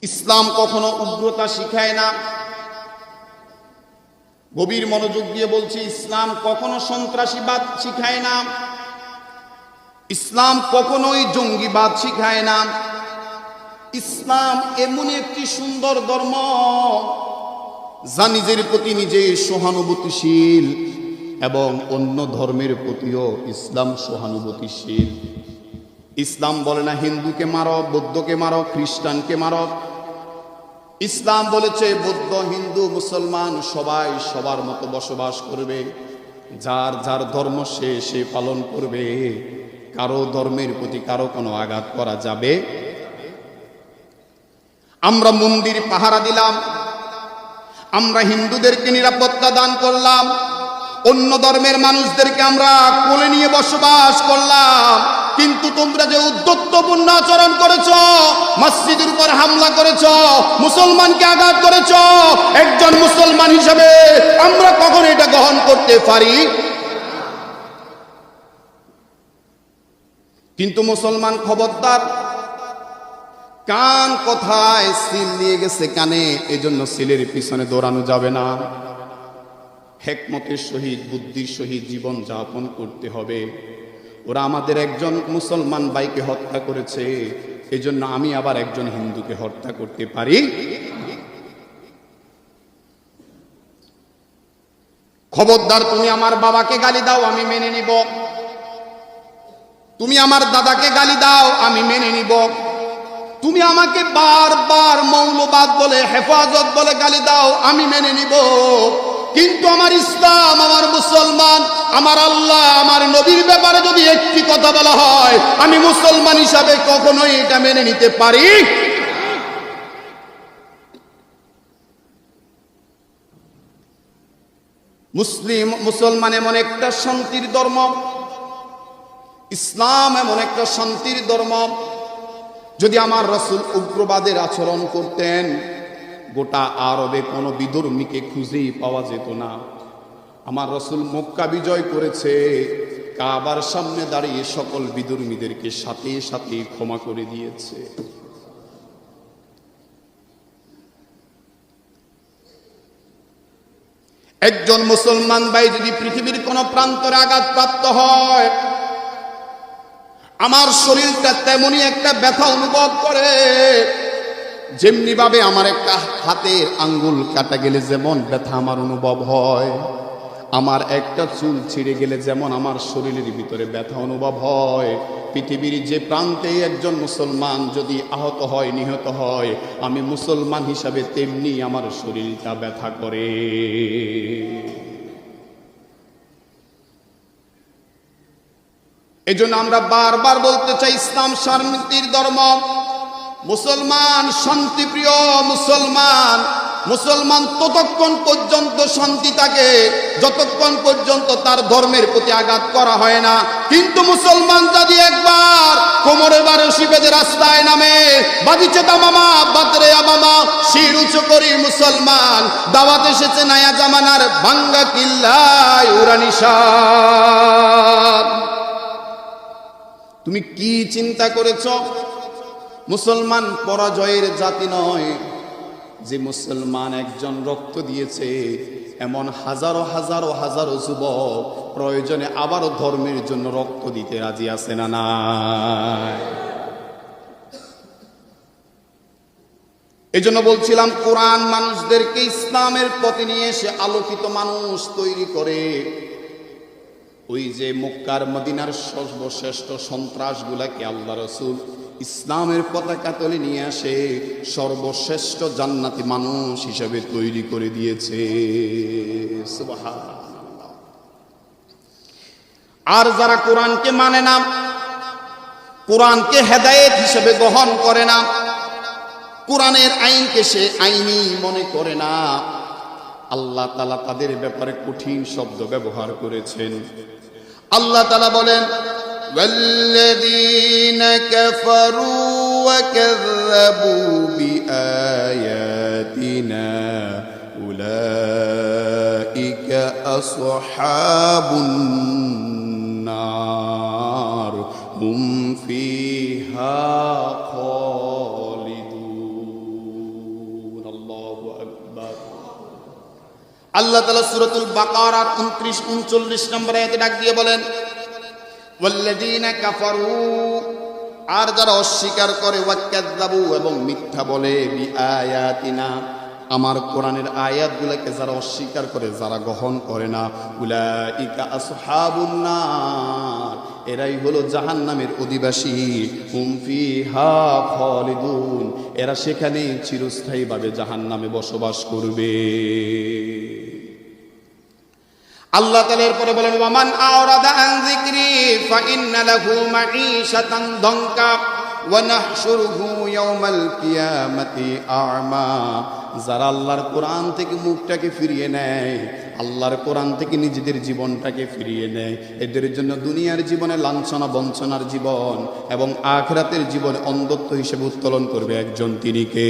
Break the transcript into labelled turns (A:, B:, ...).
A: ইসলাম কখনো উগ্রতা শিখায় না। গভীর মনোযোগ দিয়ে বলছি, ইসলাম কখনো সন্ত্রাসীবাদ শিখায় না, ইসলাম কখনোই জঙ্গিবাদ শিখায় না। ইসলাম এমন একটি সুন্দর ধর্ম যা নিজের প্রতি নিজে সহানুভূতিশীল এবং অন্য ধর্মের প্রতিও ইসলাম সহানুভূতিশীল। ইসলাম বলে না হিন্দুকে মারো, বৌদ্ধকে মারো, খ্রিস্টানকে মারো। ইসলাম বলেছে বৌদ্ধ, হিন্দু, মুসলমান সবাই সবার মতো বসবাস করবে, যার যার ধর্ম সে পালন করবে, কারো ধর্মের প্রতি কারো কোনো আঘাত করা যাবে। আমরা মন্দির পাহারা দিলাম, আমরা হিন্দুদেরকে নিরাপত্তা দান করলাম, অন্য ধর্মের মানুষদেরকে আমরা কোলে নিয়ে বসবাস করলাম, কিন্তু তোমরা যে উদ্ধত্যপূর্ণ আচরণ করেছ, মসজিদের উপর হামলা করেছ, মুসলমানকে আঘাত করেছ, একজন মুসলমান হিসেবে আমরা কখনো এটা গ্রহণ করতে পারি? কিন্তু মুসলমান খবরদার, কান কোথায়, সিল নিয়ে গেছে কানে, এজন্য সিলের পিছনে দৌড়ানো যাবে না। হিকমতের সহিত, বুদ্ধির সহিত জীবন যাপন করতে হবে। ওরা আমাদের একজন মুসলমান ভাইকে হত্যা করেছে, এজন্য আমি আবার একজন হিন্দুকে হত্যা করতে পারি? খবরদার, তুমি আমার বাবাকে গালি দাও, আমি মেনে নিব। তুমি আমার দাদাকে গালি দাও, আমি মেনে নিব। তুমি আমাকে বারবার মৌলবাদ বলে, হেফাজত বলে গালি দাও, আমি মেনে নিব। কিন্তু আমার ইসলাম, আমার মুসলমান, আমার আল্লাহ, আমার নবীর ব্যাপারে যদি একটি কথা বলা হয়, আমি মুসলমান হিসাবে কখনোই এটা মেনে নিতে পারি? মুসলমান এমন একটা শান্তির ধর্ম, ইসলাম এমন একটা শান্তির ধর্ম। যদি আমার রাসূল উগ্রবাদের আচরণ করতেন, গোটা আরবে কোনো বিধর্মীকে খুঁজেই পাওয়া যেত না। আমার রাসূল মক্কা বিজয় করেছে, কাবার সামনে দাঁড়িয়ে সকল বিধর্মীদেরকে সাথে সাথে ক্ষমা করে দিয়েছে। একজন মুসলমান ভাই যদি পৃথিবীর কোনো প্রান্তরে আঘাতপ্রাপ্ত হয়, আমার শরীরটা তেমনি একটা ব্যথা অনুভব করে, যেমনি ভাবে আমার একটা হাতের আঙ্গুল কাটা গেলে যেমন ব্যথা আমার অনুভব হয়, আমার একটা চুল ছিঁড়ে গেলে যেমন আমার শরীরের ভিতরে ব্যথা অনুভব হয়, পৃথিবীর যে প্রান্তে একজন মুসলমান যদি আহত হয়, নিহত হয়, আমি মুসলমান হিসাবে তেমনি আমার শরীরটা ব্যথা করে। এজন্য আমরা বারবার বলতে চাই, ইসলাম শান্তির ধর্ম। মুসলমান শান্তিপ্রিয়, মুসলমান ততক্ষণ পর্যন্ত শান্তি থাকে যতক্ষণ পর্যন্ত তার ধর্মের প্রতি আঘাত করা হয় না। কিন্তু মুসলমান যদি একবার কোমরে বারোশি বেঁধে রাস্তায় নামে, বাজিছে দামামা, বাতরে আমামা, শির উঁচু করি মুসলমান, দাওয়াত এসেছে নয়া জামানার, ভাঙ্গা কিল্লায় উড়া নিশান। তুমি কি চিন্তা করেছ? মুসলমান পরাজয়ের জাতি নয়। যে মুসলমান একজন রক্ত দিয়েছে, এমন হাজারো হাজারো হাজারো যুবক প্রয়োজনে আবারও ধর্মের জন্য রক্ত দিতে রাজি আছে না নাই? এজন্য বলছিলাম, কোরআন মানুষদেরকে ইসলামের পথে নিয়ে এসে আলোকিত মানুষ তৈরি করে। ওই যে মক্কার মদিনার সর্বশ্রেষ্ঠ সন্ত্রাসগুলাকে আল্লাহ রাসূল ইসলামের পতাকা তলে নিয়ে আসে সর্বশ্রেষ্ঠ জান্নাতি মানুষ হিসেবে তৈরি করে দিয়েছে। সুবহানাল্লাহ। আর যারা কোরআনকে মানে না, কোরআনকে হেদায়েত হিসেবে গ্রহণ করে না, কোরআনের আইনকে সে আইনি মনে করে না, আল্লাহ তাআলা তাদের ব্যাপারে কঠিন শব্দ ব্যবহার করেছেন। আল্লাহ তাআলা বলেন, والذين كفروا وكذبوا بآياتنا أولئك أصحاب النار هم فيها خالدون। আকবার। আল্লাহ তাআলা সূরাতুল বাকারার 29-39 নম্বর আয়াতে ডাক দিয়ে বলেন, ওয়াল্লাযীনা কাফারু, আর যারা অস্বীকার করে, ওয়াক্কাযযাবু, এবং মিথ্যা বলে, বিআয়াতিনা, আমার কোরআনের আয়াতগুলোকে যারা অস্বীকার করে, যারা গ্রহণ করে না, উলাইকা আসহাবুন নার, এরাই হলো জাহান্নামের অধিবাসী, হুম ফিহা খালিদুন, এরা সেখানে চিরস্থায়ীভাবে জাহান্নামে বসবাস করবে। আল্লাহ তাআলা এরপরে বলেন, ওয়ামান আরাদা আন যিকরি ফাইন্না লাহু মাঈশাতান দানকা ওয়া নাহশুরুহু ইয়াওমাল কিয়ামাতি আ'মা, যারা আল্লাহর কোরআন থেকে মুখটাকে ফিরিয়ে নেয়, আল্লাহর কোরআন থেকে নিজেদের জীবনটাকে ফিরিয়ে নেয়, এদের জন্য দুনিয়ার জীবনে লাঞ্ছনা বঞ্চনার জীবন এবং আখিরাতের জীবন অন্ধত্ব হিসেবে উত্তোলন করবে একজন, তিনি কে?